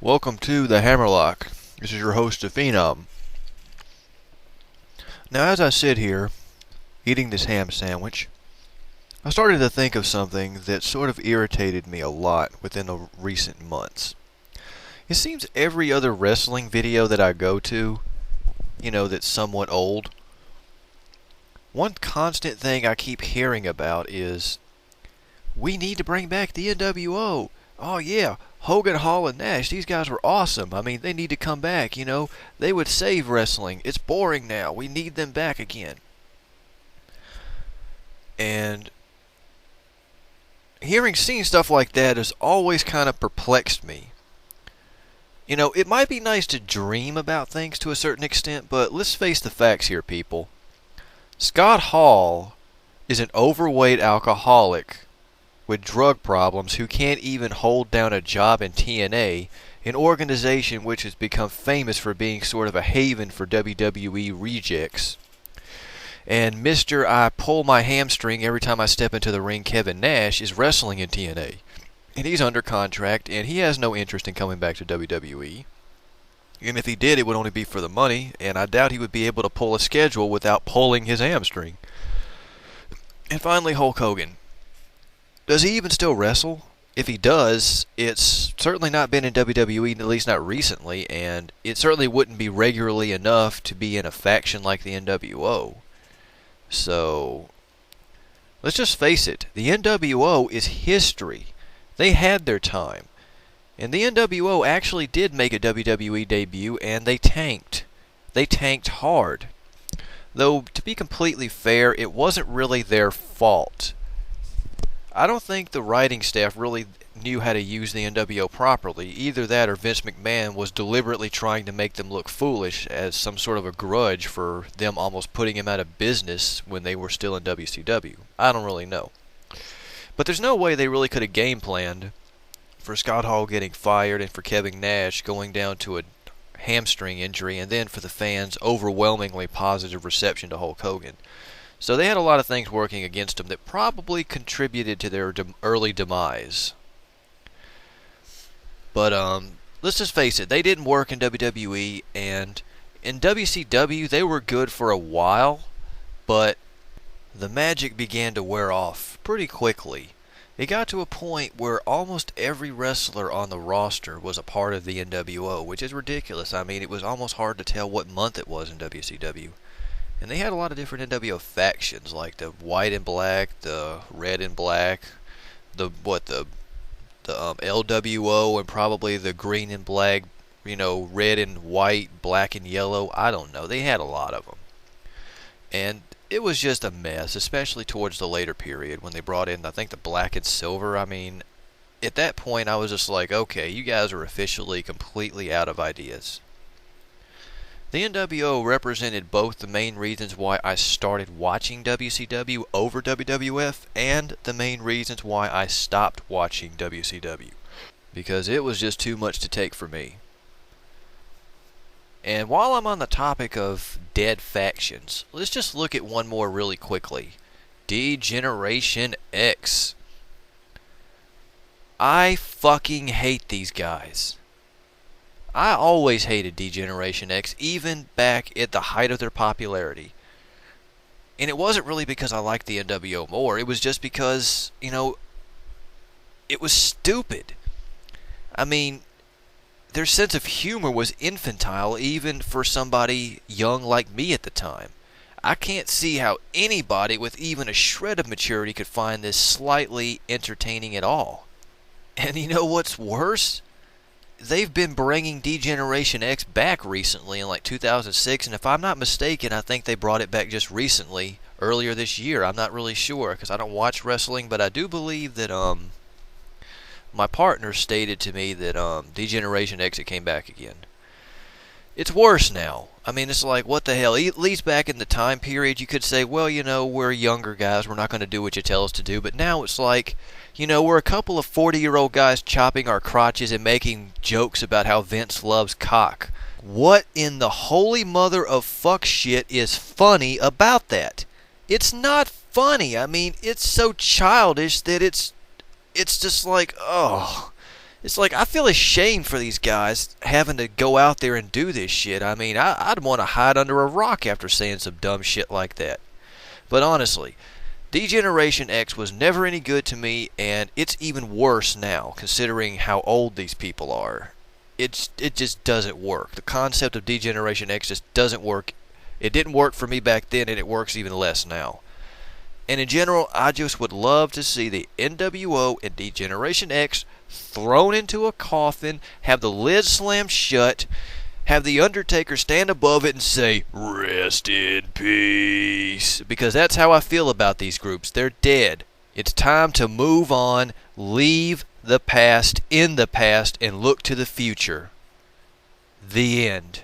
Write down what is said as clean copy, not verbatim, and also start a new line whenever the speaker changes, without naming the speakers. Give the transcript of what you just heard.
Welcome to the Hammerlock. This is your host, The Phenom. Now, as I sit here, eating this ham sandwich, I started to think of something that sort of irritated me a lot within the recent months. It seems every other wrestling video that I go to, that's somewhat old, one constant thing I keep hearing about is, we need to bring back the nWo. Oh yeah, Hogan, Hall, and Nash, these guys were awesome. I mean, they need to come back, They would save wrestling. It's boring now. We need them back again. And seeing stuff like that has always kind of perplexed me. It might be nice to dream about things to a certain extent, but let's face the facts here, people. Scott Hall is an overweight alcoholic with drug problems who can't even hold down a job in TNA, an organization which has become famous for being sort of a haven for WWE rejects. And Mr. I pull my hamstring every time I step into the ring, Kevin Nash, is wrestling in TNA. And he's under contract, and he has no interest in coming back to WWE. And if he did, it would only be for the money, and I doubt he would be able to pull a schedule without pulling his hamstring. And finally, Hulk Hogan. Does he even still wrestle? If he does, it's certainly not been in WWE, at least not recently, and it certainly wouldn't be regularly enough to be in a faction like the nWo. So, let's just face it, the nWo is history. They had their time. And the nWo actually did make a WWE debut, and they tanked. They tanked hard. Though, to be completely fair, it wasn't really their fault. I don't think the writing staff really knew how to use the nWo properly. Either that or Vince McMahon was deliberately trying to make them look foolish as some sort of a grudge for them almost putting him out of business when they were still in WCW. I don't really know. But there's no way they really could have game planned for Scott Hall getting fired and for Kevin Nash going down to a hamstring injury and then for the fans' overwhelmingly positive reception to Hulk Hogan. So they had a lot of things working against them that probably contributed to their early demise. But let's just face it, they didn't work in WWE, and in WCW they were good for a while, but the magic began to wear off pretty quickly. It got to a point where almost every wrestler on the roster was a part of the nWo, which is ridiculous. I mean, it was almost hard to tell what month it was in WCW. And they had a lot of different nWo factions, like the white and black, the red and black, the LWO, and probably the green and black, red and white, black and yellow. I don't know. They had a lot of them. And it was just a mess, especially towards the later period when they brought in, I think, the black and silver. I mean, at that point, I was just like, okay, you guys are officially completely out of ideas. The nWo represented both the main reasons why I started watching WCW over WWF and the main reasons why I stopped watching WCW. Because it was just too much to take for me. And while I'm on the topic of dead factions, let's just look at one more really quickly. D-Generation X. I fucking hate these guys. I always hated D-Generation X, even back at the height of their popularity. And it wasn't really because I liked the nWo more, it was just because, it was stupid. I mean, their sense of humor was infantile even for somebody young like me at the time. I can't see how anybody with even a shred of maturity could find this slightly entertaining at all. And you know what's worse? They've been bringing D-Generation X back recently in like 2006, and if I'm not mistaken, I think they brought it back just recently, earlier this year. I'm not really sure because I don't watch wrestling, but I do believe that my partner stated to me that D-Generation X it came back again. It's worse now. I mean, it's like, what the hell? At least back in the time period, you could say, well, we're younger guys, we're not going to do what you tell us to do. But now it's like, we're a couple of 40-year-old guys chopping our crotches and making jokes about how Vince loves cock. What in the holy mother of fuck shit is funny about that? It's not funny. I mean, it's so childish that it's just like, oh, It's like I feel ashamed for these guys having to go out there and do this shit. I mean, I'd want to hide under a rock after saying some dumb shit like that. But honestly, D-Generation X was never any good to me, and it's even worse now, considering how old these people are. It just doesn't work. The concept of D-Generation X just doesn't work. It didn't work for me back then, and it works even less now. And in general, I just would love to see the nWo and D-Generation X thrown into a coffin, have the lid slammed shut, have the Undertaker stand above it and say, "Rest in peace." Because that's how I feel about these groups. They're dead. It's time to move on, leave the past in the past, and look to the future. The end.